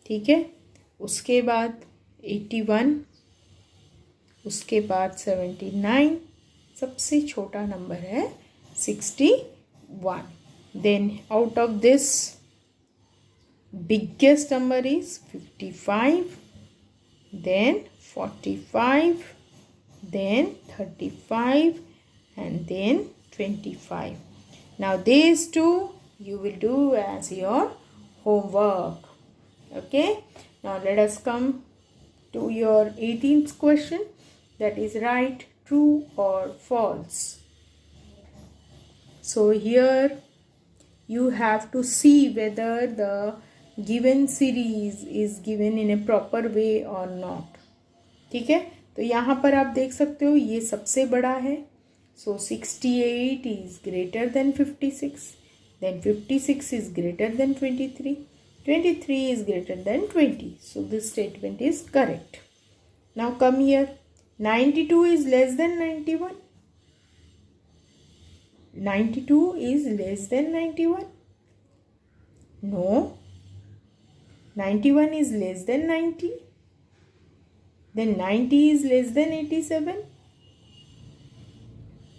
ठीक है। उसके बाद 81, उसके बाद 79, सबसे छोटा नंबर है 61। Then out of this biggest number is 55, then 45, then 35, and then 25. Now these two you will do as your homework. Okay, now let us come to your 18th question, that is write true or false. So here you have to see whether the given series is given in a proper way or not. ठीक है, तो यहाँ पर आप देख सकते हो ये सबसे बड़ा है, so 68 is greater than 56, then 56 is greater than 23, 23 is greater than 20, so this statement is correct. Now come here, 92 is less than 91, 92 is less than 91, no. 91 is less than 90, then 90 is less than 87,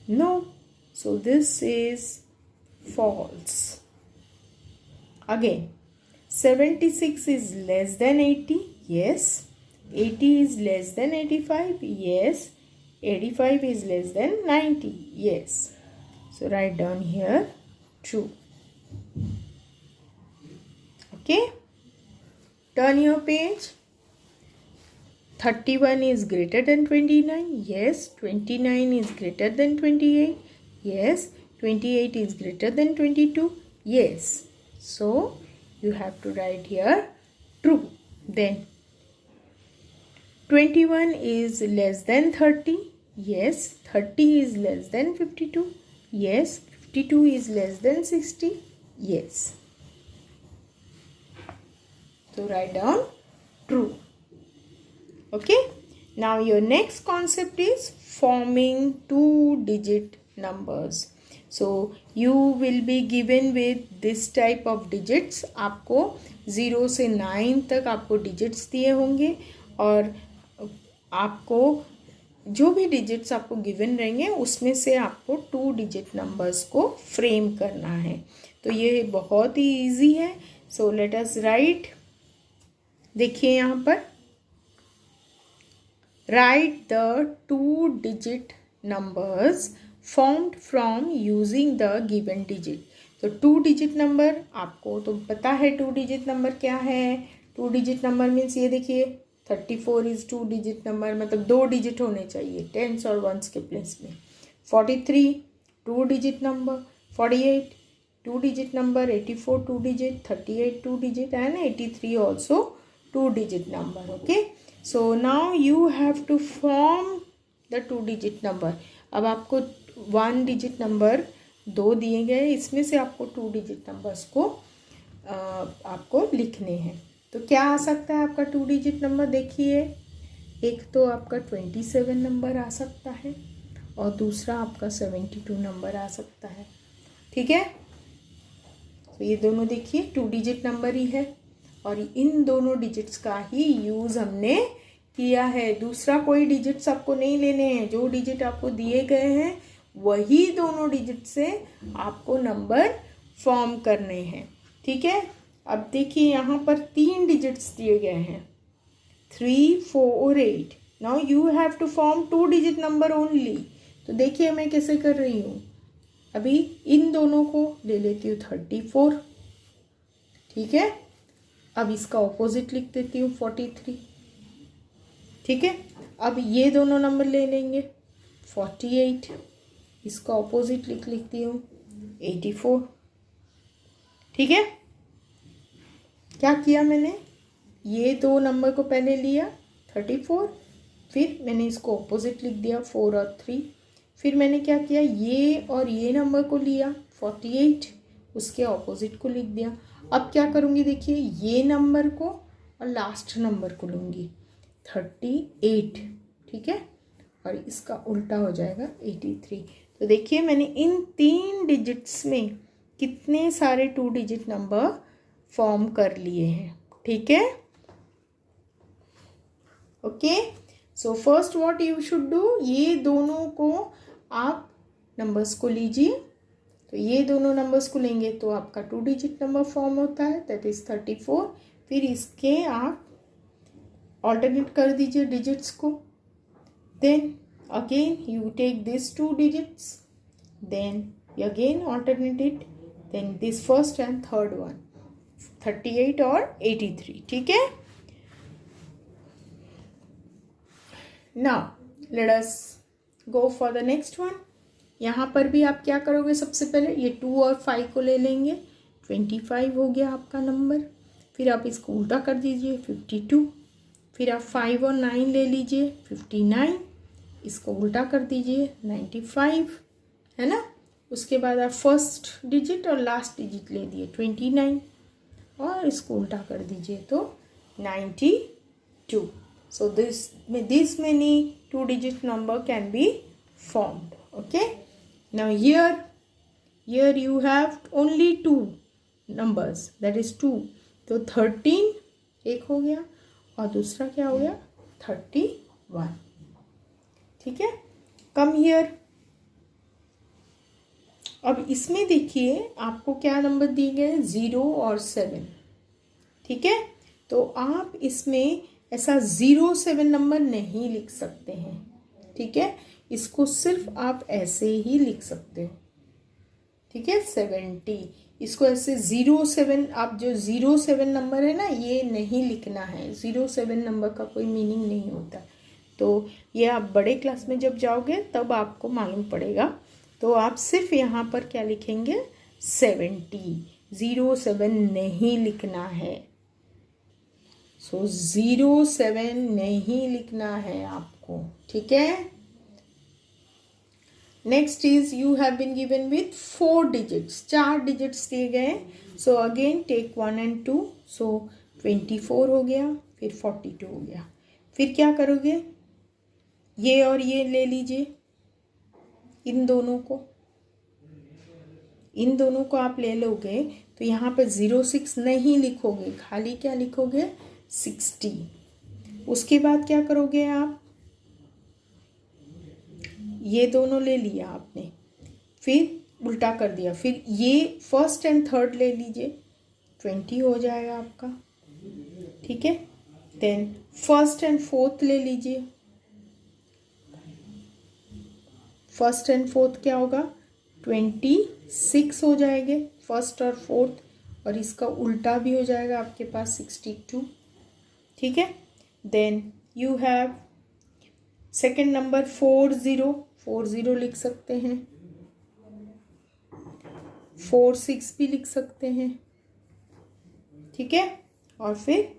no, so this is false. Again, 76 is less than 80, yes. 80 is less than 85, yes. 85 is less than 90, yes. So write down here true. Okay, turn your page. 31 is greater than 29, yes. 29 is greater than 28, yes. 28 is greater than 22, yes. So you have to write here true. Then 21 is less than 30, yes. 30 is less than 52, yes. 52 is less than 60, yes. So write down true. Okay, now your next concept is forming 2-digit numbers. So you will be given with this type of digits. आपको 0 से 9 तक आपको digits दिए होंगे, और आपको जो भी digits आपको given रहेंगे उसमें से आपको 2-digit numbers को frame करना है. तो ये बहुत ही easy है. So let us write. देखिए यहाँ पर write the 2-digit numbers formed from using the given digit. तो 2-digit number आपको तो पता है 2-digit number क्या है. 2-digit number मीन्स ये देखिए 34 इज 2-digit number, मतलब 2 digit होने चाहिए टेंस और वंस के प्लेस में. 43 2-digit number, 48 2-digit number, 84 2-digit, 38 2-digit, and 83 also 2-digit number. Okay, so now you have to form the 2-digit number. अब आपको 1-digit number 2 दिए गए, इसमें से आपको 2-digit numbers को आपको लिखने हैं. तो क्या आ सकता है आपका 2-digit number? देखिए, एक तो आपका 27 नंबर आ सकता है और दूसरा आपका 72 नंबर आ सकता है. ठीक है, तो ये दोनों देखिए 2-digit नंबर ही है और इन दोनों डिजिट्स का ही यूज़ हमने किया है. दूसरा कोई डिजिट्स आपको नहीं लेने हैं. जो डिजिट आपको दिए गए हैं वही दोनों डिजिट से आपको नंबर फॉर्म करने हैं. ठीक है, अब देखिए यहाँ पर 3 डिजिट्स दिए गए हैं 3, 4 और 8. Now you have to form 2-digit number only. तो देखिए मैं कैसे कर रही हूँ. अभी इन दोनों को ले लेती हूँ 34. ठीक है, अब इसका ऑपोजिट लिख देती हूँ 43. ठीक है, अब ये दोनों नंबर ले लेंगे 48, इसका ऑपोजिट लिखती हूँ 84. ठीक है, क्या किया मैंने, ये 2 नंबर को पहले लिया 34, फिर मैंने इसको ऑपोजिट लिख दिया 4 और 3. फिर मैंने क्या किया, ये और ये नंबर को लिया 48, उसके ऑपोजिट को लिख दिया. अब क्या करूँगी, देखिए ये नंबर को और लास्ट नंबर को लूँगी 38. ठीक है, और इसका उल्टा हो जाएगा 83। तो देखिए मैंने इन 3 डिजिट्स में कितने सारे 2 डिजिट नंबर फॉर्म कर लिए हैं। ठीक है, okay. So first what you should do, ये दोनों को आप नंबर्स को लीजिए। तो ये दोनों नंबर्स को लेंगे तो आपका 2 डिजिट नंबर फॉर्म होता है, दैट इज 34। फिर इसके आप ऑल्टरनेट कर दीजिए डिजिट्स को। Then again you take this 2 digits, then again alternate it, then this first and third one, 38 और 83। ठीक है, now let us go for the next one. यहाँ पर भी आप क्या करोगे, सबसे पहले ये 2 और 5 को ले लेंगे, 25 हो गया आपका नंबर। फिर आप इसको उल्टा कर दीजिए, 52। फिर आप 5 और 9 ले लीजिए, 59। इसको उल्टा कर दीजिए, 95, है ना। उसके बाद आप फर्स्ट डिजिट और लास्ट डिजिट ले दिए, 29, और इसको उल्टा कर दीजिए तो 92। So this many 2 digit number can be formed. Okay, now here you have only 2 numbers, that is 2. तो 13 एक हो गया और दूसरा क्या हो गया, 31। ठीक है, कम हियर। अब इसमें देखिए आपको क्या नंबर दिए गए, 0 और 7। ठीक है, तो आप इसमें ऐसा 0-7 नंबर नहीं लिख सकते हैं। ठीक है, इसको सिर्फ आप ऐसे ही लिख सकते हो। ठीक है, 70, इसको ऐसे 0-7, आप जो 0-7 नंबर है ना, ये नहीं लिखना है। 0-7 नंबर का कोई मीनिंग नहीं होता। तो ये आप बड़े क्लास में जब जाओगे तब आपको मालूम पड़ेगा। तो आप सिर्फ यहाँ पर क्या लिखेंगे, 70, 0-7 नहीं लिखना है। सो 0-7 नहीं लिखना है आपको। ठीक है, next is you have been given with 4 digits, 4 digits दिए गए। So again take 1 and 2, so 24 हो गया, फिर 42 हो गया। फिर क्या करोगे, ये और ये ले लीजिए, इन दोनों को आप ले लोगे। तो यहाँ पर 06 नहीं लिखोगे, खाली क्या लिखोगे, 60। उसके बाद क्या करोगे आप, ये दोनों ले लिया आपने, फिर उल्टा कर दिया, फिर ये फर्स्ट एंड थर्ड ले लीजिए, 20 हो जाएगा आपका। ठीक है, देन फर्स्ट एंड फोर्थ ले लीजिए, फर्स्ट एंड फोर्थ क्या होगा, 26 हो जाएंगे फर्स्ट और फोर्थ, और इसका उल्टा भी हो जाएगा आपके पास 62। ठीक है, then you have second number 40 लिख सकते हैं, 46 भी लिख सकते हैं। ठीक है, और फिर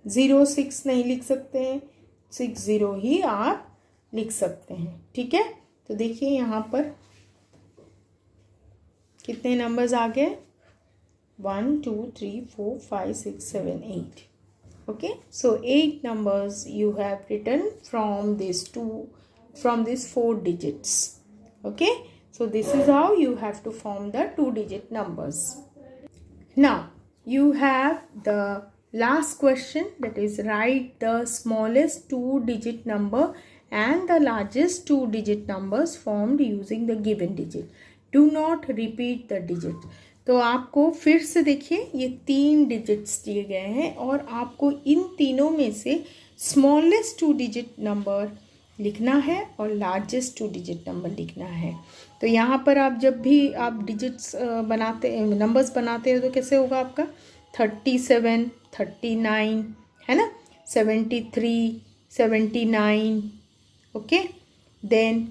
06 नहीं लिख सकते हैं, 60 ही आप लिख सकते हैं। ठीक है, तो देखिए यहाँ पर कितने नंबर्स आ गए, 1 2 3 4 5 6 7 8। Okay, so 8 numbers you have written from these 4 digits. Okay, so this is how you have to form the 2 digit numbers. Now you have the last question, that is write the smallest 2 digit number and the largest 2 digit numbers formed using the given digit. Do not repeat the digit. तो आपको फिर से देखिए ये 3 digits दिए गए हैं और आपको इन तीनों में से स्मॉलेस्ट 2 डिजिट नंबर लिखना है और लार्जेस्ट 2 डिजिट नंबर लिखना है। तो यहाँ पर आप जब भी आप डिजिट्स नंबर्स बनाते हो तो कैसे होगा आपका, 37, 39, है ना, 73, 79। ओके, देन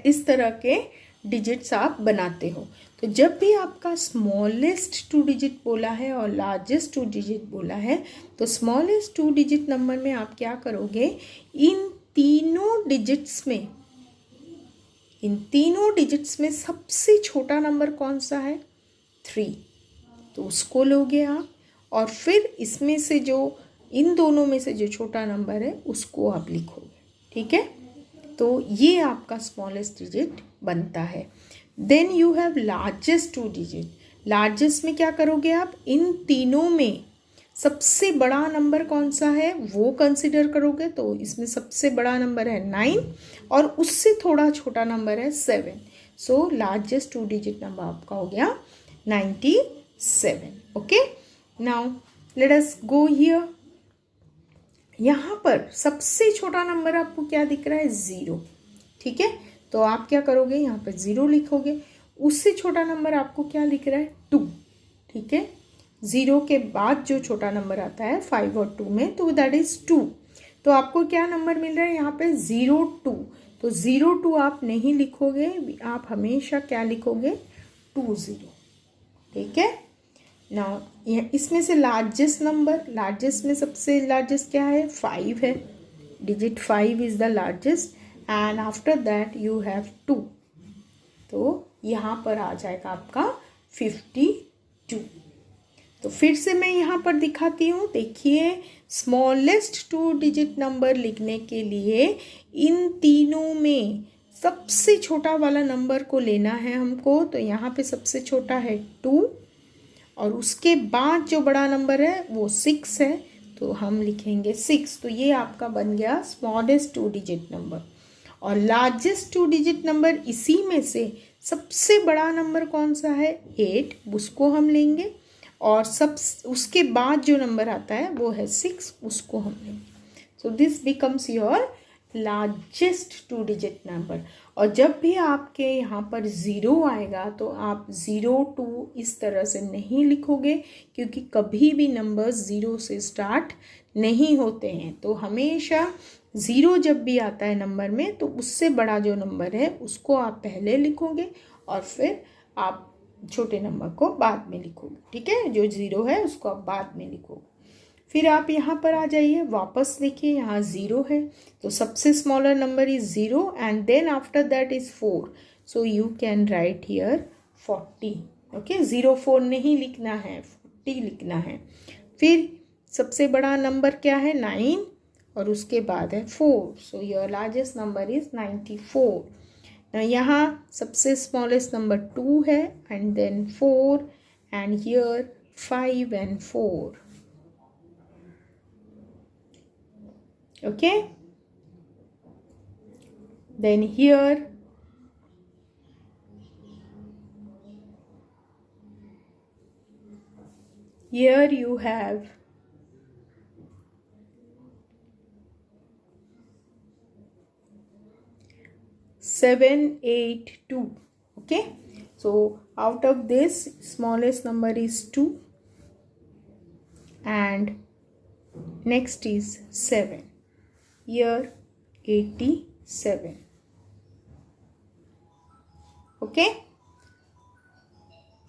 इस तरह के डिजिट्स आप बनाते हो। तो जब भी आपका स्मॉलेस्ट 2 डिजिट बोला है और लार्जेस्ट 2 डिजिट बोला है, तो स्मॉलेस्ट 2 डिजिट नंबर में आप क्या करोगे, इन तीनों डिजिट्स में सबसे छोटा नंबर कौन सा है, 3, तो उसको लोगे आप। और फिर इसमें से जो इन दोनों में से जो छोटा नंबर है उसको आप लिखोगे, ठीक है। तो ये आपका स्मॉलेस्ट डिजिट बनता है। Then you have largest 2 digit. Largest में क्या करोगे आप, इन तीनों में सबसे बड़ा नंबर कौन सा है वो कंसिडर करोगे। तो इसमें सबसे बड़ा नंबर है 9 और उससे थोड़ा छोटा नंबर है 7। सो लार्जेस्ट 2 डिजिट नंबर आपका हो गया 97। Okay, now let us go here. यहाँ पर सबसे छोटा नंबर आपको क्या दिख रहा है, 0, ठीक है। तो आप क्या करोगे, यहाँ पर 0 लिखोगे। उससे छोटा नंबर आपको क्या दिख रहा है, 2, ठीक है। 0 के बाद जो छोटा नंबर आता है 5 और 2 में, तो दैट इज 2। तो आपको क्या नंबर मिल रहा है यहाँ पे, 02। तो 02 आप नहीं लिखोगे, आप हमेशा क्या लिखोगे, 20, ठीक है ना। इसमें से लार्जेस्ट नंबर, लार्जेस्ट में सबसे लार्जेस्ट क्या है, 5 है। Digit 5 is the largest and after that you have 2। तो यहाँ पर आ जाएगा आपका 52। तो फिर से मैं यहाँ पर दिखाती हूँ, देखिए स्मॉलेस्ट 2 डिजिट नंबर लिखने के लिए इन तीनों में सबसे छोटा वाला नंबर को लेना है हमको। तो यहाँ पे सबसे छोटा है 2 और उसके बाद जो बड़ा नंबर है वो 6 है, तो हम लिखेंगे 6। तो ये आपका बन गया स्मॉलेस्ट 2 डिजिट नंबर। और लार्जेस्ट 2 डिजिट नंबर इसी में से सबसे बड़ा नंबर कौन सा है, 8, उसको हम लेंगे। और उसके बाद जो नंबर आता है वो है 6, उसको हम लेंगे। So this becomes your largest 2 digit number. और जब भी आपके यहाँ पर 0 आएगा तो आप 02 इस तरह से नहीं लिखोगे, क्योंकि कभी भी नंबर्स 0 से स्टार्ट नहीं होते हैं। तो हमेशा 0 जब भी आता है नंबर में तो उससे बड़ा जो नंबर है उसको आप पहले लिखोगे और फिर आप छोटे नंबर को बाद में लिखोगे, ठीक है। जो 0 है उसको आप बाद में लिखोगे। फिर आप यहाँ पर आ जाइए, वापस देखिए यहाँ 0 है, तो सबसे smaller number is 0 and then after that is 4। So you can write here 40। Okay, 04 नहीं लिखना है, 40 लिखना है। फिर सबसे बड़ा नंबर क्या है, 9 और उसके बाद है 4। So your largest number is 94। यहाँ सबसे स्मॉलेस्ट नंबर 2 है and then 4 and here 5 and 4। Okay, then here you have 782. Okay, so out of this smallest number is 2 and next is 7. Here 87. Okay,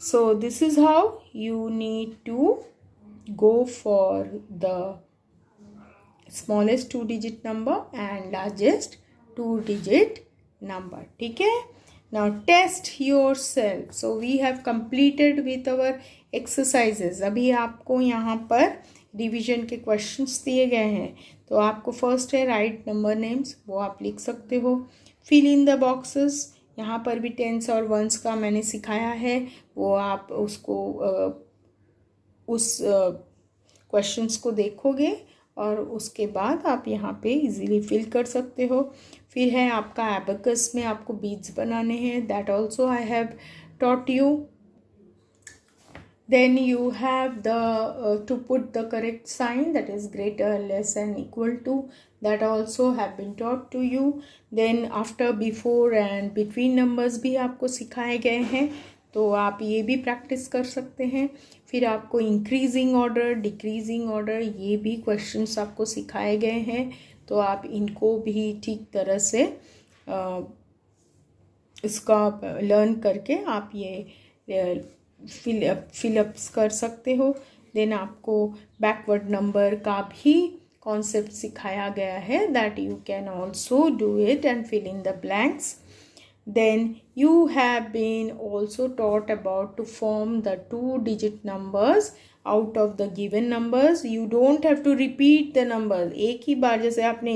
so this is how you need to go for the smallest 2 digit number and largest 2 digit number. ठीक है, now test yourself. So we have completed with our exercises. अभी आपको यहाँ पर division के questions दिए गए हैं। तो आपको फर्स्ट है राइट नंबर नेम्स, वो आप लिख सकते हो। फिल इन द बॉक्सेस, यहाँ पर भी टेंस और वंस का मैंने सिखाया है, वो आप उसको उस क्वेश्चंस को देखोगे और उसके बाद आप यहाँ पे इजीली फिल कर सकते हो। फिर है आपका एबेकस में आपको बीड्स बनाने हैं, that also I have taught you. Then you have the to put the correct sign, that is greater, less and equal to, that also have been taught to you. Then after, before and between numbers भी आपको सिखाए गए हैं, तो आप ये भी practice कर सकते हैं। फिर आपको इंक्रीजिंग ऑर्डर, डिक्रीजिंग ऑर्डर, ये भी क्वेश्चंस आपको सिखाए गए हैं, तो आप इनको भी ठीक तरह से इसका लर्न करके आप ये फिलअप्स कर सकते हो। देन आपको बैकवर्ड नंबर का भी कॉन्सेप्ट सिखाया गया है, that you can also do it and fill in the blanks. Then you have been also taught about to form the 2-digit numbers out of the given numbers. You don't have to repeat the numbers. एक ही बार जैसे आपने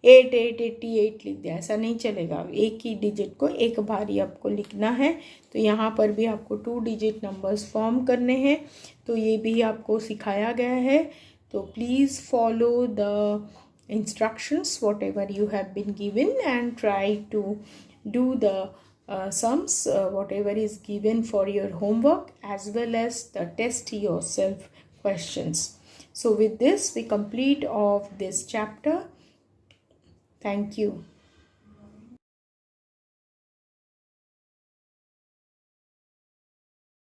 8888 लिख दिया, ऐसा नहीं चलेगा. एक ही digit को एक बार ही आपको लिखना है. तो यहाँ पर भी आपको 2-digit नंबर्स फॉर्म करने हैं. तो ये भी आपको सिखाया गया है. तो please follow the instructions whatever you have been given and try to do the sums whatever is given for your homework as well as the test yourself questions. So with this we complete of this chapter. Thank you.